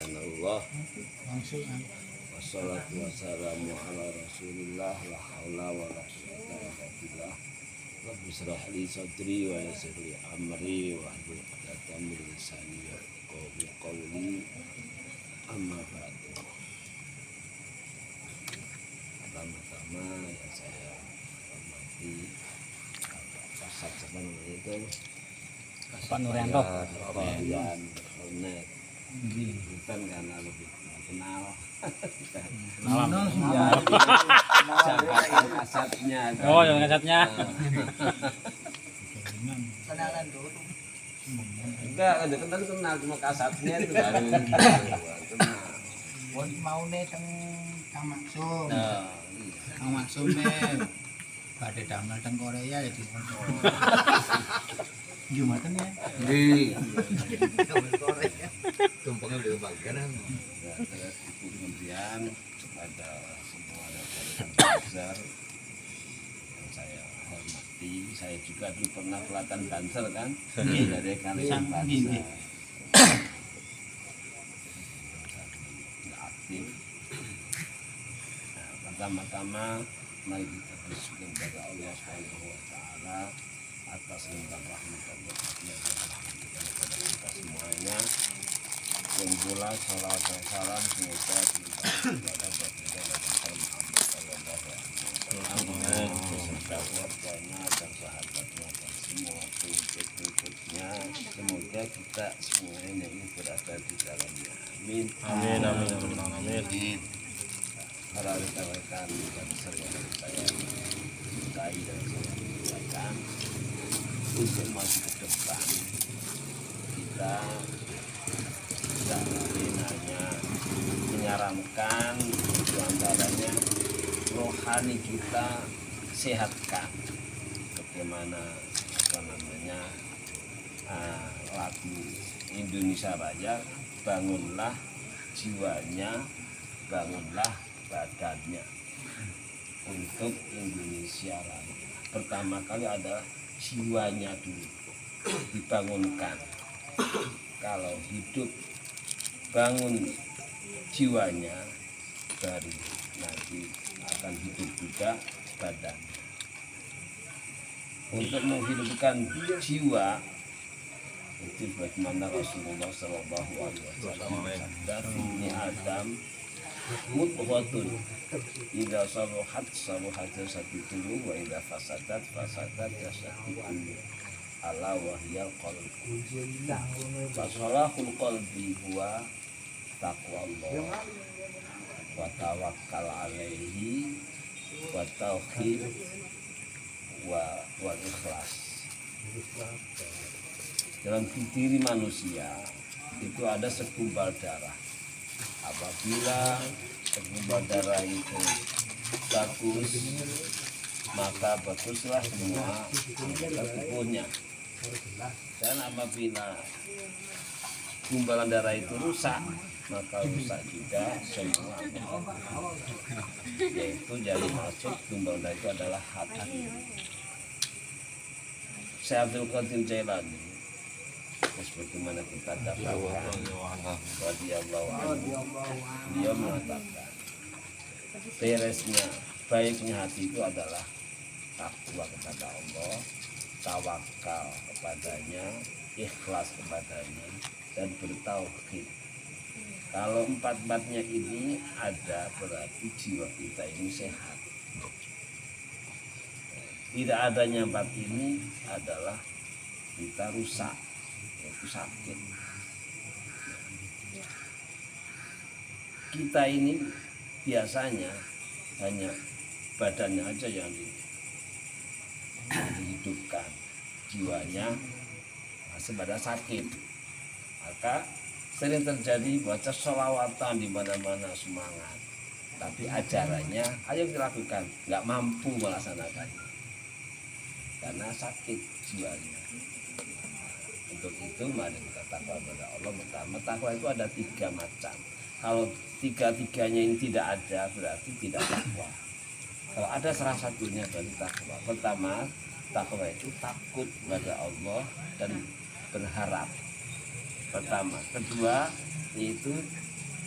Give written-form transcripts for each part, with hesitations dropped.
Allah wassalatu wassalamu ala rasulillah la haula wa la quwwata illa billah rabbi shrah li sadri wa yassir li amri wa hlul 'uqdatam min lisani yafqahu qawli amma ba'du. Pertama-tama yang saya hormati Kasat siapa namanya itu Pak Nuryanto Rodian Hornet bukan karena lebih kenal jabatan kasatnya yang kasatnya kenalan dulu. enggak ada kenal cuma kasatnya itu baru kenal. Mau nih teng Kang Maksum. Nah, Kang Maksum nih badhe damel teng Korea ya di Jumatan ya. di Damel Korea. tumpengnya di bagian terus kemudian kepada semua rekan-rekan besar yang saya hormati, saya juga dulu pernah pelatihan Banser kan dari kalian Banser aktif. Nah, pertama-tama mari kita bersyukur kepada Allah Subhanahu wa taala atas limpahan rahmat dan berkatnya kepada kita semuanya. Dan pula salawat dan salam semoga kepada baginda Nabi Muhammad sallallahu alaihi wasallam beserta keluarganya dan sahabatnya dan semua pengikut-pengikutnya. Semoga kita semuanya ini berada di dalamnya. Amin. amin amin amin. Para rekan-rekan dan saudara saya cintai dan saya muliakan, untuk maju ke depan kita hanya menyarankan diantaranya rohani kita sehatkan, bagaimana lagu Indonesia Raya, bangunlah jiwanya, bangunlah badannya untuk Indonesia Raya. Pertama kali adalah jiwanya dulu dibangunkan. Kalau hidup bangun jiwanya, baru nanti akan hidup juga badan. Untuk menghidupkan jiwa itu bagaimana Rasulullah Shallallahu Alaihi Wasallam bersabda, "Ini Adam mudghatun, idza saluhat saluhat jasadu kullu wa idza fasadat jasadu kullu. Ala wahyal qalbi. Fasalahul qalbi huwa taqwallah wa tawakkal alaihi wa tauhid wa ikhlas." Dalam diri manusia itu ada segumpal darah. Apabila segumpal darah itu bagus, maka baguslah semua anggota tubuhnya. Dan apabila gumpalan darah itu rusak, maka rusak juga semua anggota tubuh. Yaitu jadi masuk gumpalan darah itu adalah hati. Syekh Abdul Qadir Jailani, sebagaimana kita dapatkan, radhiyallahu anhu, beliau mengatakan beresnya, baiknya hati itu adalah takwa kepada Allah, tawakal kepadanya, ikhlas kepadanya, dan bertauhid. Kalau empat-empatnya ini ada, berarti jiwa kita ini sehat. Tidak adanya empat ini adalah kita rusak, yaitu sakit. Kita ini biasanya hanya badannya aja yang dihidupkan, jiwanya masih pada sakit. Maka sering terjadi baca sholawatan di mana-mana semangat, tapi ajarannya ayo dilakukan, nggak mampu melaksanakannya karena sakit jiwanya. Untuk itu mari kita takwa kepada Allah. Pertama, takwa itu ada 3 macam. Kalau 3-tiganya ini tidak ada, berarti tidak takwa. Kalau ada salah satunya berarti takwa. Pertama, takwa itu takut kepada Allah dan berharap. Pertama. Kedua, yaitu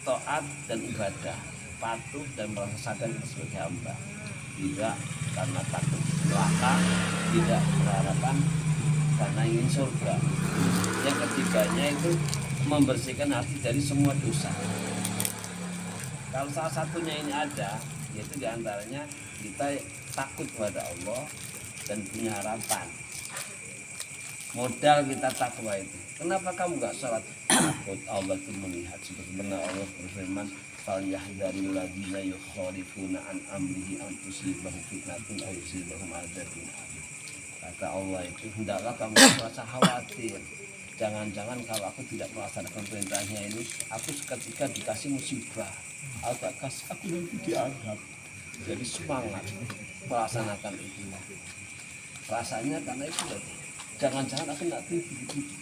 taat dan ibadah, patuh dan merasa sadar sebagai hamba, tidak karena takut celaka, tidak berharapan karena ingin surga. Yang ketiganya itu membersihkan hati dari semua dosa. Kalau salah satunya ini ada, yaitu diantaranya kita takut kepada Allah dan punya harapan. Modal kita takwa itu. Kenapa kamu nggak sholat? Takut Allah itu melihat. Sebenarnya Allah berfirman, "Falyahdharil ladzina yukhalifuna an amrihi an tusibahum fitnatun aw yusibahum adzabun alim." Kata Allah itu, hendaklah kamu merasa khawatir. Jangan-jangan kalau aku tidak melaksanakan perintahnya ini, aku seketika dikasih musibah. Aku nanti dianggap. Jadi semangat melaksanakan itu. Rasanya karena itu, jangan-jangan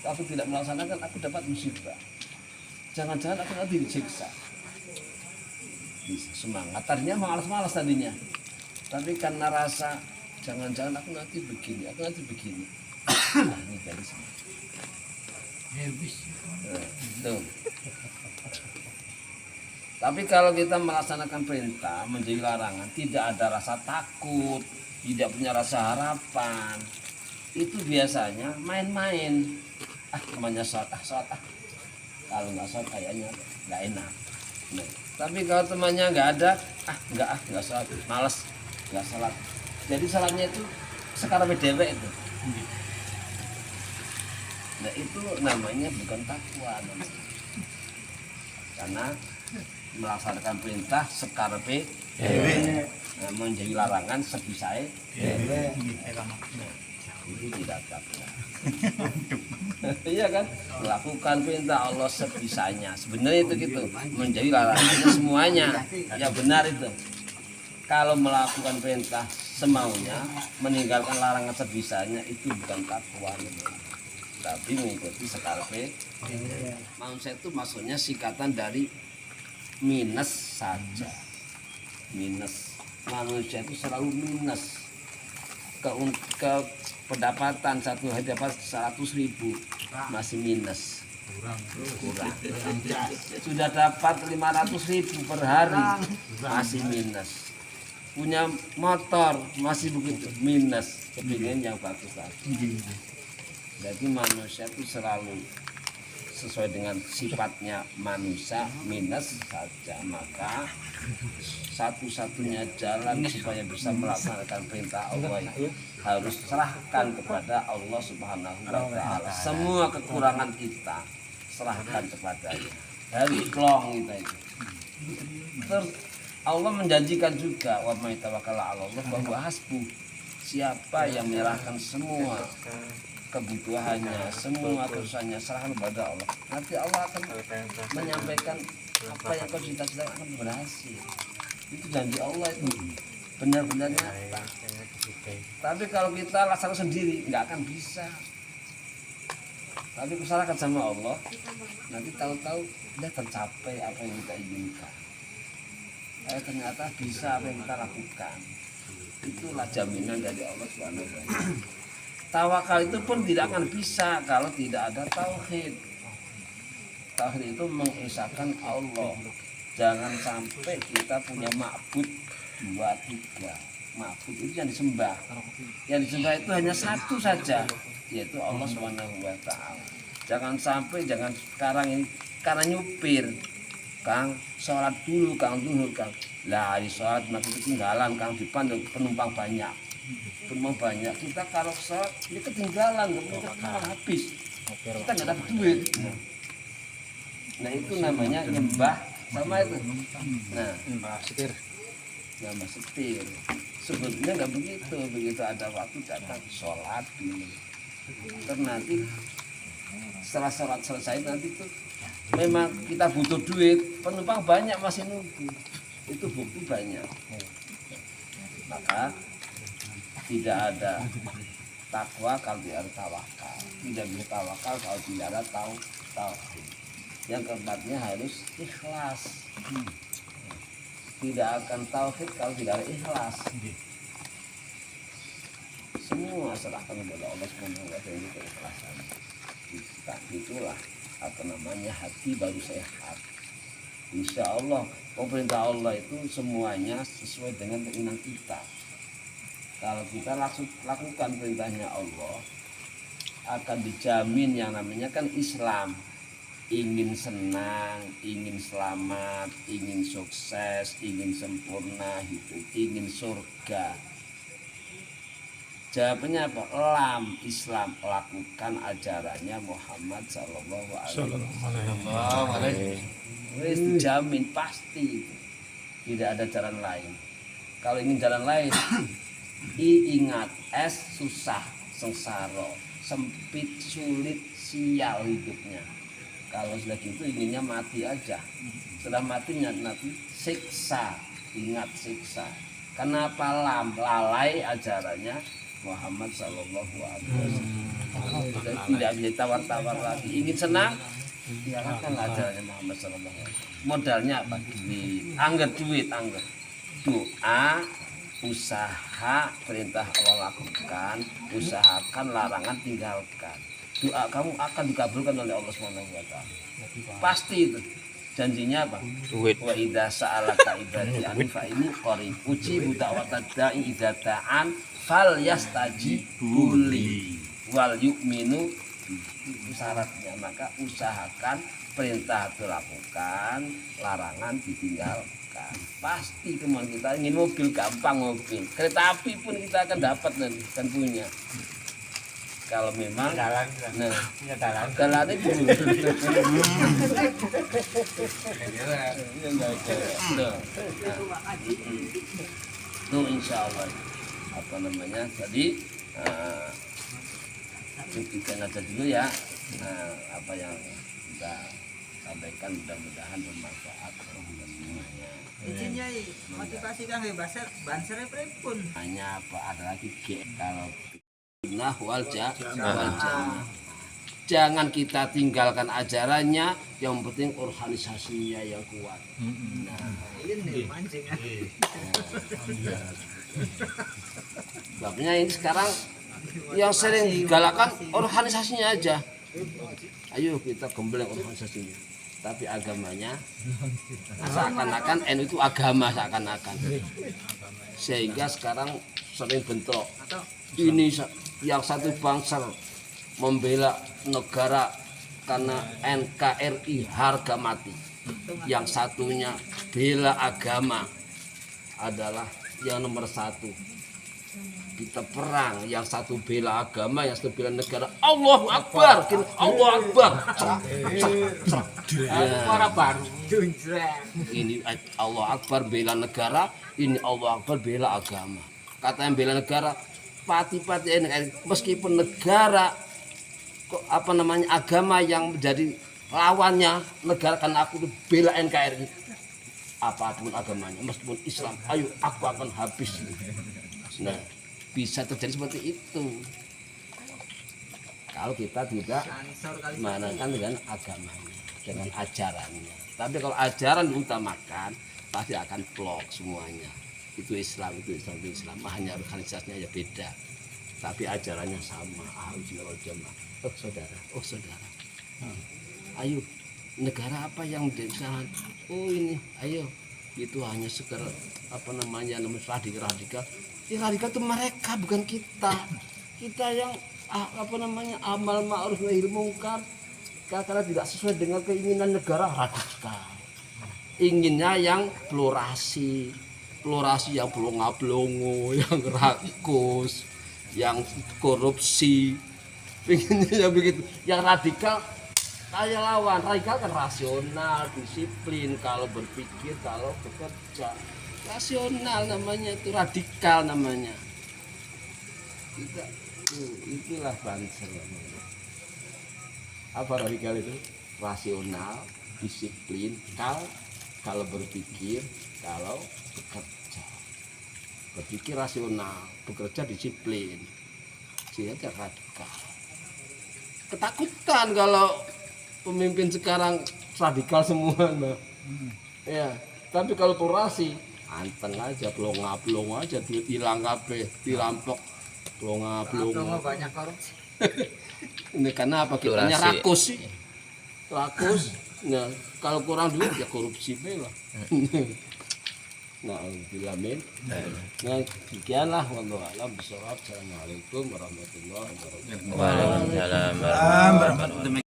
aku tidak melaksanakan, aku dapat musibah. Jangan-jangan aku nanti disiksa. Bisa semangat. Tadinya malas-malas tadinya. Tapi karena rasa jangan-jangan aku nanti begini. Nah, ini dari sini. Tuh. Tapi kalau kita melaksanakan perintah menjadi larangan, tidak ada rasa takut, tidak punya rasa harapan, itu biasanya main-main. Temannya sholat. Kalau nggak sholat kayaknya nggak enak. Nah, tapi kalau temannya nggak ada, nggak sholat, malas, nggak sholat. Jadi sholatnya itu sekarang dewek itu. Nah itu namanya bukan takwa, karena melaksanakan perintah sekarepe dhewe, menjadi larangan sebisae dhewe. Itu tidak takwa. Iya kan? Melakukan perintah Allah sebisanya. Sebenarnya itu gitu, menjadi larangannya semuanya. Ya benar itu. Kalau melakukan perintah semaunya, meninggalkan larangan sebisanya, itu bukan takwa. Tapi mengikuti sekarepe. Manusia itu maksudnya singkatan dari minus saja. Minus. Manusia itu selalu minus. Ke pendapatan satu hari dapat 100.000 masih minus. Kurang. Sudah dapat 500.000 per hari masih minus. Punya motor masih begitu minus. Kepingin yang bagus lagi. Jadi manusia itu selalu sesuai dengan sifatnya manusia, minus saja. Maka satu-satunya jalan supaya bisa melaksanakan perintah Allah itu harus serahkan kepada Allah Subhanahu wa Ta'ala. Semua kekurangan kita serahkan kepadanya. Harus plong kita itu. Terus Allah menjanjikan juga, wa may tawakkala 'ala Allah fa huwa hasbuh. Siapa yang menyerahkan semua kebutuhannya, semua urusannya serahkan kepada Allah, nanti Allah akan menyampaikan apa yang kau cita-citakan akan berhasil. Itu janji Allah itu benar-benar nyata. Tapi kalau kita laksanakan sendiri nggak akan bisa. Tapi serahkan sama Allah, nanti tahu-tahu udah tercapai apa yang kita inginkan. Ternyata bisa apa yang kita lakukan. Itulah jaminan dari Allah SWT. Tawakal itu pun tidak akan bisa kalau tidak ada tauhid. Tauhid itu mengesahkan Allah. Jangan sampai kita punya ma'bud 2, 3. Ma'bud itu yang disembah. Yang disembah itu hanya satu saja, yaitu Allah SWT. Jangan sampai, jangan sekarang ini karena nyupir, Kang, sholat dulu, Kang, lah di sholat nanti ketinggalan, Kang, depan penumpang banyak. Kita kalau sholat ini ketinggalan, ketinggalan habis, kita nggak dapat duit. Nah itu namanya nyembah sama itu. Nah nyembah setir. Sebetulnya nggak begitu ada waktu datang sholat dulu. Terus nanti setelah sholat selesai nanti tuh memang kita butuh duit, penumpang banyak masih nunggu, itu bukti banyak. Maka tidak ada takwa kalau tidak ada tawakal, tidak bisa tawakal kalau tidak ada tauhid. Yang keempatnya harus ikhlas. Tidak akan tauhid kalau tidak ada ikhlas. Semua serahkan kepada Allah Subhanahu wa Ta'ala, keikhlasan. Itulah hati baru sehat. Insya Allah pemerintah Allah itu semuanya sesuai dengan keinginan kita. Kalau kita lakukan perintahnya Allah, akan dijamin yang namanya kan Islam. Ingin senang, ingin selamat, ingin sukses, ingin sempurna hidup, ingin surga. Jawabannya apa? Lam Islam, lakukan ajarannya Muhammad Sallallahu Alaihi Wasallam. Wis dijamin pasti, tidak ada jalan lain. Kalau ingin jalan lain, ingat susah, sengsara, sempit, sulit, sial hidupnya. Kalau sudah gitu inginnya mati aja. Setelah matinya nanti siksa, ingat siksa. Kenapa lalai ajarannya Muhammad Sallallahu Alaihi Wasallam? Tidak bisa tawar-tawar lagi. Ingin senang, ya kan ajarannya Muhammad Sallallahu Alaihi Wasallam. Modalnya apa? Duit, angger. Doa, usaha, perintah Allah lakukan, usahakan, larangan tinggalkan. Doa kamu akan dikabulkan oleh Allah SWT. Pasti itu. Janjinya apa? Duit. Wa idza sa'alaka ibadi anni fa inni qarib ujibu da'watad da'i idza ta'an fal yastajibu li wal yu'minu. Itu syaratnya. Maka usahakan, perintah dilakukan, larangan ditinggalkan. Pasti teman kita ingin mobil, gampang mobil. Kereta api pun kita akan dapat nanti dan punya. Kalau memang jalannya dulu. Itu insya Allah apa namanya tadi kita ngajar dulu ya. Apa yang kita sampaikan mudah-mudahan bermanfaat semuanya. Izinnya motivasi kan banser pun. Hanya apa ada lagi kalau wal jamaah. Jangan kita tinggalkan ajarannya, yang penting organisasinya yang kuat. Nah, ini mancing. sebabnya ini sekarang yang sering digalakan organisasinya aja. Ayo kita gembleng organisasinya. Tapi agamanya seakan-akan NU itu agama seakan-akan. Sehingga sekarang sering bentrok. Ini yang satu bangsa membela negara karena NKRI harga mati. Yang satunya bela agama adalah yang nomor satu. Kita perang, yang satu bela agama, yang satu bela negara. Allahu Akbar, Allahu Akbar. Ini Allah Akbar bela negara, ini Allah Akbar bela agama. Kata yang bela negara, pati-pati meskipun negara apa namanya agama yang menjadi lawannya negara, kan aku bela NKRI apapun agamanya meskipun Islam, ayo aku akan habis. Nah, bisa terjadi seperti itu kalau kita tidak manakan dengan agamanya, dengan ajarannya. Tapi kalau ajaran diutamakan pasti akan plok semuanya. Itu Islam, itu Islam, itu Islam. Hanya organisasinya ya beda, tapi ajarannya sama. Ahlus jamaah. Oh saudara, ayo negara apa yang misalnya, oh ini, ayo itu hanya sekedar apa namanya radikal. Ya radikal itu mereka, bukan kita. Kita yang apa namanya amal ma'ruf nahi mungkar, karena tidak sesuai dengan keinginan negara, radikal. Inginnya yang plurasi yang blongo, yang rakus, yang korupsi, pengennya yang begitu. Yang radikal kayak lawan. Radikal kan rasional, disiplin, kalau berpikir, kalau bekerja. Rasional namanya itu, radikal namanya. Itulah Banser. Apa radikal itu? Rasional, disiplin, kalau berpikir, kalau bekerja. Berpikir rasional, bekerja disiplin, sehingga radikal. Ketakutan kalau pemimpin sekarang radikal semua, nah. Ya. Tapi kalau plurasi, anteng aja, pelonga aja, duit hilang kabeh, dirampok, pelonga. Banyak korupsi. Ini karena apa? Kitanya rakus sih. rakus. Nah, kalau kurang duit ya korupsi be lah. Nah, bilamin. Nah, sekianlah wallahu a'lam bishawab. Assalamualaikum warahmatullahi wabarakatuh. Waalaikumsalam. Berapa